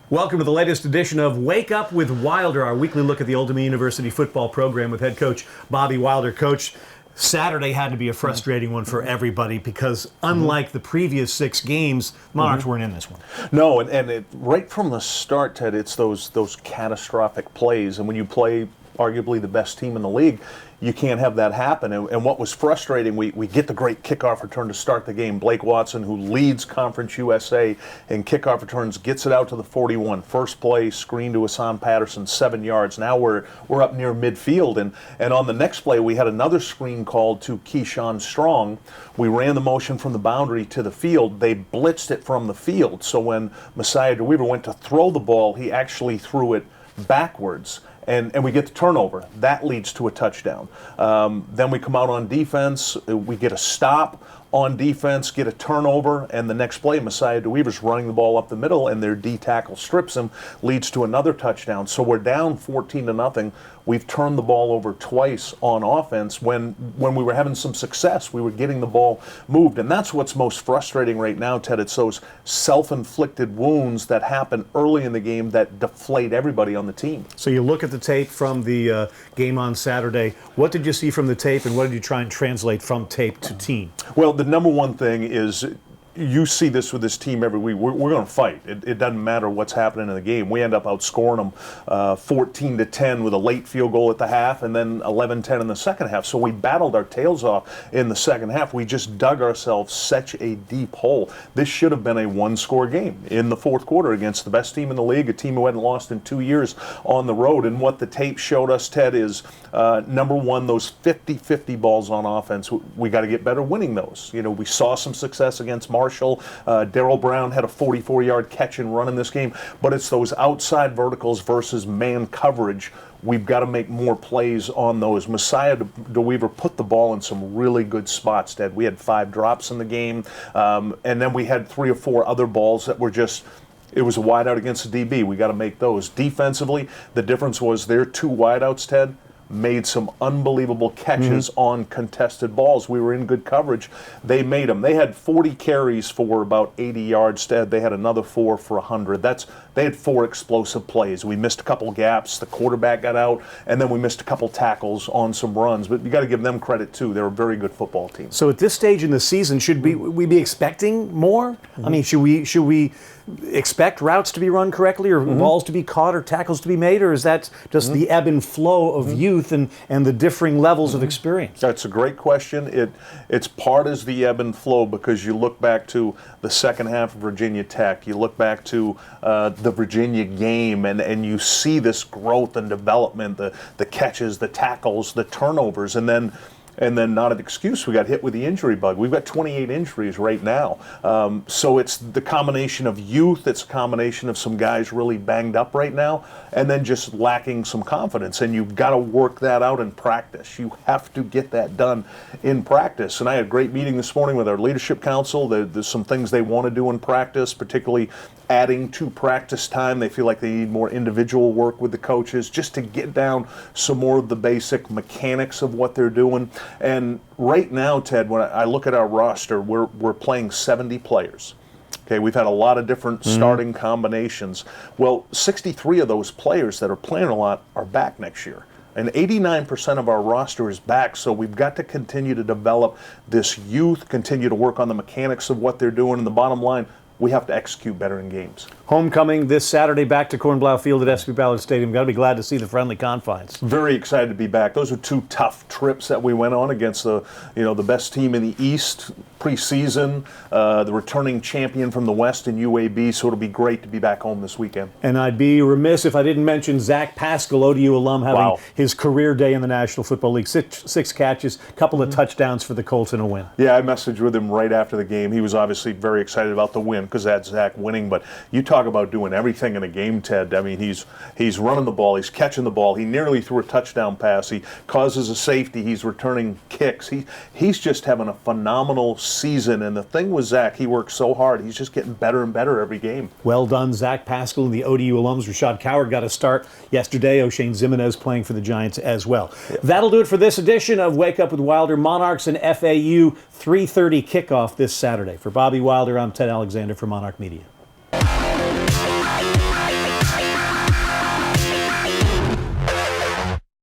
Welcome to the latest edition of Wake Up with Wilder, our weekly look at the Old Dominion University football program with head coach Bobby Wilder. Coach, Saturday had to be a frustrating one for everybody because unlike the previous 6 games, Monarchs weren't in this one. No, and right from the start, Ted, it's those catastrophic plays. And when you play arguably the best team in the league, you can't have that happen. And what was frustrating, we get the great kickoff return to start the game. Blake Watson, who leads Conference USA in kickoff returns, gets it out to the 41. First play, screen to Hassan Patterson, 7 yards. Now we're up near midfield. And on the next play, we had another screen called to Keyshawn Strong. We ran the motion from the boundary to the field. They blitzed it from the field. So when Messiah DeWeaver went to throw the ball, he actually threw it backwards. And we get the turnover. That leads to a touchdown. Then we come out on defense. We get a stop on defense, get a turnover, and the next play, Messiah DeWeaver's running the ball up the middle, and their D tackle strips him, leads to another touchdown. So we're down 14-0. We've turned the ball over twice on offense when we were having some success. We were getting the ball moved, and that's what's most frustrating right now, Ted. It's those self-inflicted wounds that happen early in the game that deflate everybody on the team. So you look at the tape from the game on Saturday. What did you see from the tape, and what did you try and translate from tape to team? Well, the number one thing is you see this with this team every week. We're going to fight. It doesn't matter what's happening in the game. We end up outscoring them 14-10 with a late field goal at the half and then 11-10 in the second half. So we battled our tails off in the second half. We just dug ourselves such a deep hole. This should have been a one-score game in the fourth quarter against the best team in the league, a team who hadn't lost in 2 years on the road. And what the tape showed us, Ted, is number one, those 50-50 balls on offense. We got to get better winning those. You know, we saw some success against Marshall. Darrell Brown had a 44-yard catch and run in this game, but it's those outside verticals versus man coverage. We've got to make more plays on those. Messiah DeWeaver put the ball in some really good spots, Ted. We had 5 drops in the game, and then we had 3 or 4 other balls that were just, it was a wideout against the DB. We got to make those. Defensively, the difference was their 2 wideouts, Ted, made some unbelievable catches on contested balls. We were in good coverage. They made them. They had 40 carries for about 80 yards. They had another 4 for 100. They had 4 explosive plays. We missed a couple gaps. The quarterback got out, and then we missed a couple tackles on some runs. But you got to give them credit too. They're a very good football team. So at this stage in the season, should we be expecting more? I mean, should we expect routes to be run correctly, or balls to be caught, or tackles to be made, or is that just the ebb and flow of youth and the differing levels of experience? That's a great question. It's part as the ebb and flow, because you look back to the second half of Virginia Tech, you look back to the Virginia game, and you see this growth and development, the catches, the tackles, the turnovers, and then not an excuse, we got hit with the injury bug. We've got 28 injuries right now. So it's the combination of youth, it's a combination of some guys really banged up right now, and then just lacking some confidence. And you've got to work that out in practice. You have to get that done in practice. And I had a great meeting this morning with our leadership council. There's some things they want to do in practice, particularly adding to practice time. They feel like they need more individual work with the coaches just to get down some more of the basic mechanics of what they're doing. And right now, Ted, when I look at our roster, we're playing 70 players. Okay, we've had a lot of different starting combinations. Well, 63 of those players that are playing a lot are back next year. And 89% of our roster is back, so we've got to continue to develop this youth, continue to work on the mechanics of what they're doing, and the bottom line, we have to execute better in games. Homecoming this Saturday back to Cornblau Field at SB Ballard Stadium. Got to be glad to see the friendly confines. Very excited to be back. Those are 2 tough trips that we went on against the best team in the East preseason, the returning champion from the West in UAB. So it'll be great to be back home this weekend. And I'd be remiss if I didn't mention Zach Pascal, ODU alum, having his career day in the National Football League. 6 catches, couple of touchdowns for the Colts in a win. Yeah, I messaged with him right after the game. He was obviously very excited about the win because that's Zach winning. But you talk about doing everything in a game, Ted. I mean, he's running the ball, he's catching the ball, he nearly threw a touchdown pass, he causes a safety, he's returning kicks. He's just having a phenomenal season. And the thing with Zach, he works so hard, he's just getting better and better every game. Well done, Zach Pascal and the ODU alums. Rashad Coward got a start yesterday. O'Shane Zimenez playing for the Giants as well. Yeah. That'll do it for this edition of Wake Up with Wilder. Monarchs and FAU 3:30 kickoff this Saturday. For Bobby Wilder, I'm Ted Alexander for Monarch Media.